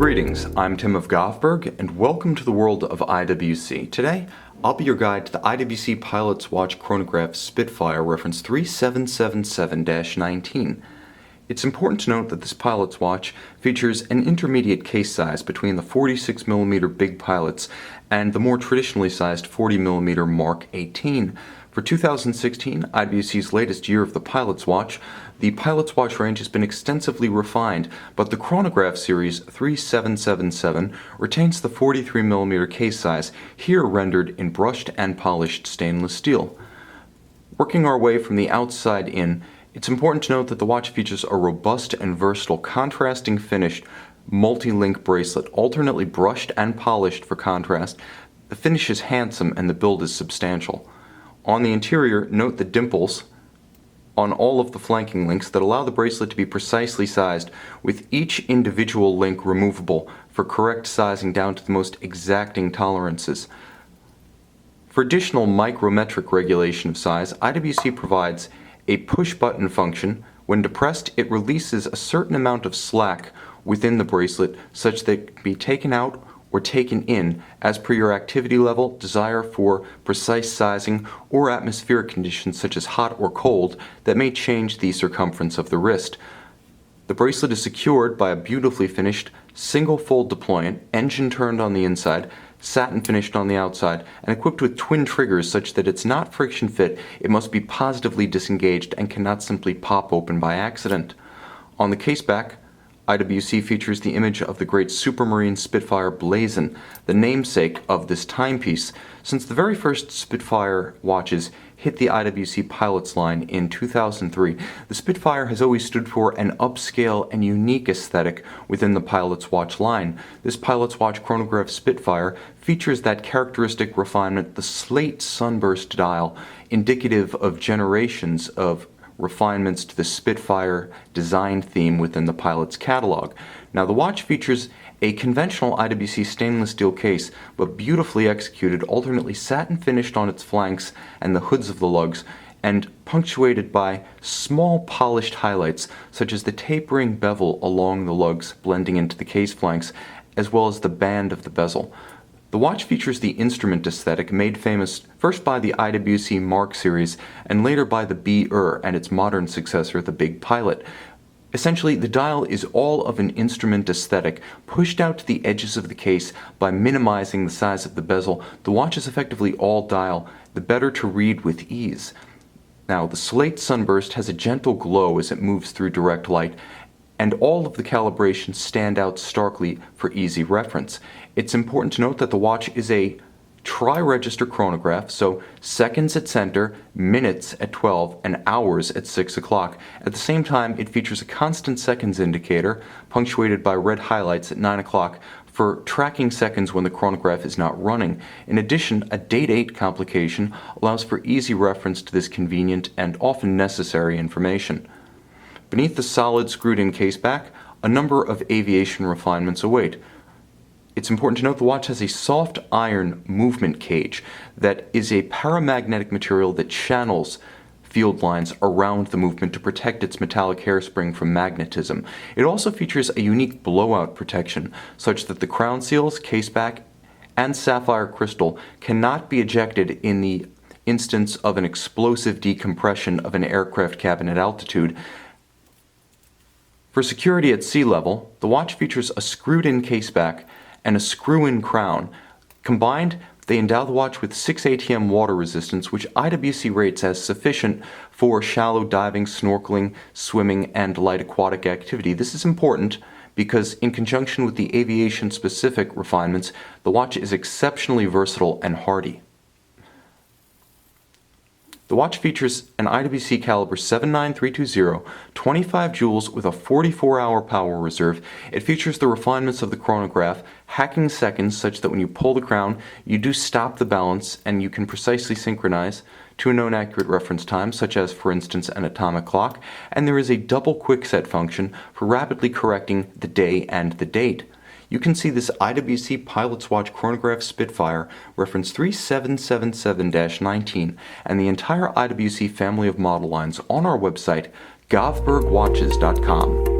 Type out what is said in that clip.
Greetings, I'm Tim of Govberg, and welcome to the world of IWC. Today, I'll be your guide to the IWC Pilot's Watch Chronograph Spitfire reference 3777-19. It's important to note that this pilot's watch features an intermediate case size between the 46mm Big Pilots and the more traditionally sized 40mm Mark 18. For 2016, IWC's latest year of the Pilot's Watch, the Pilot's Watch range has been extensively refined, but the Chronograph series 3777 retains the 43mm case size, here rendered in brushed and polished stainless steel. Working our way from the outside in, it's important to note that the watch features a robust and versatile contrasting finished multi-link bracelet, alternately brushed and polished for contrast. The finish is handsome and the build is substantial. On the interior, note the dimples on all of the flanking links that allow the bracelet to be precisely sized, with each individual link removable for correct sizing down to the most exacting tolerances. For additional micrometric regulation of size, IWC provides a push-button function. When depressed, it releases a certain amount of slack within the bracelet such that it can be taken out or taken in as per your activity level, desire for precise sizing, or atmospheric conditions such as hot or cold that may change the circumference of the wrist. The bracelet is secured by a beautifully finished single fold deployant, engine turned on the inside, satin finished on the outside, and equipped with twin triggers such that it's not friction fit, it must be positively disengaged and cannot simply pop open by accident. On the case back, IWC features the image of the great Supermarine Spitfire blazon, the namesake of this timepiece. Since the very first Spitfire watches hit the IWC Pilot's line in 2003, the Spitfire has always stood for an upscale and unique aesthetic within the Pilot's Watch line. This Pilot's Watch Chronograph Spitfire features that characteristic refinement, the slate sunburst dial, indicative of generations of refinements to the Spitfire design theme within the Pilot's catalog. Now, the watch features a conventional IWC stainless steel case, but beautifully executed, alternately satin finished on its flanks and the hoods of the lugs, and punctuated by small polished highlights such as the tapering bevel along the lugs blending into the case flanks, as well as the band of the bezel. The watch features the instrument aesthetic made famous first by the IWC Mark series and later by the B-er and its modern successor, the Big Pilot. Essentially, the dial is all of an instrument aesthetic pushed out to the edges of the case by minimizing the size of the bezel. The watch is effectively all dial, the better to read with ease. Now, the slate sunburst has a gentle glow as it moves through direct light, and all of the calibrations stand out starkly for easy reference. It's important to note that the watch is a tri-register chronograph, so seconds at center, minutes at 12, and hours at 6 o'clock. At the same time, it features a constant seconds indicator, punctuated by red highlights at 9 o'clock, for tracking seconds when the chronograph is not running. In addition, a date complication allows for easy reference to this convenient and often necessary information. Beneath the solid screwed-in case back, a number of aviation refinements await. It's important to note the watch has a soft iron movement cage that is a paramagnetic material that channels field lines around the movement to protect its metallic hairspring from magnetism. It also features a unique blowout protection such that the crown seals, case back, and sapphire crystal cannot be ejected in the instance of an explosive decompression of an aircraft cabin at altitude. For security at sea level, the watch features a screwed-in case back and a screw-in crown. Combined, they endow the watch with 6 ATM water resistance, which IWC rates as sufficient for shallow diving, snorkeling, swimming, and light aquatic activity. This is important because in conjunction with the aviation-specific refinements, the watch is exceptionally versatile and hardy. The watch features an IWC caliber 79320, 25 joules with a 44-hour power reserve. It features the refinements of the chronograph, hacking seconds such that when you pull the crown, you do stop the balance and you can precisely synchronize to a known accurate reference time, such as, for instance, an atomic clock, and there is a double quickset function for rapidly correcting the day and the date. You can see this IWC Pilot's Watch Chronograph Spitfire, reference 3777-19, and the entire IWC family of model lines on our website, govbergwatches.com.